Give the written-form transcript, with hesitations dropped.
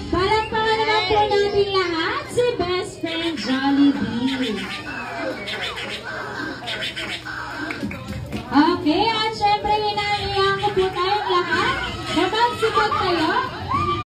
Palakpakan naman po natin lahat si Best Friend Jollibee. Okay, at syempre hinahayaan ko po tayong lahat na magsipat kayo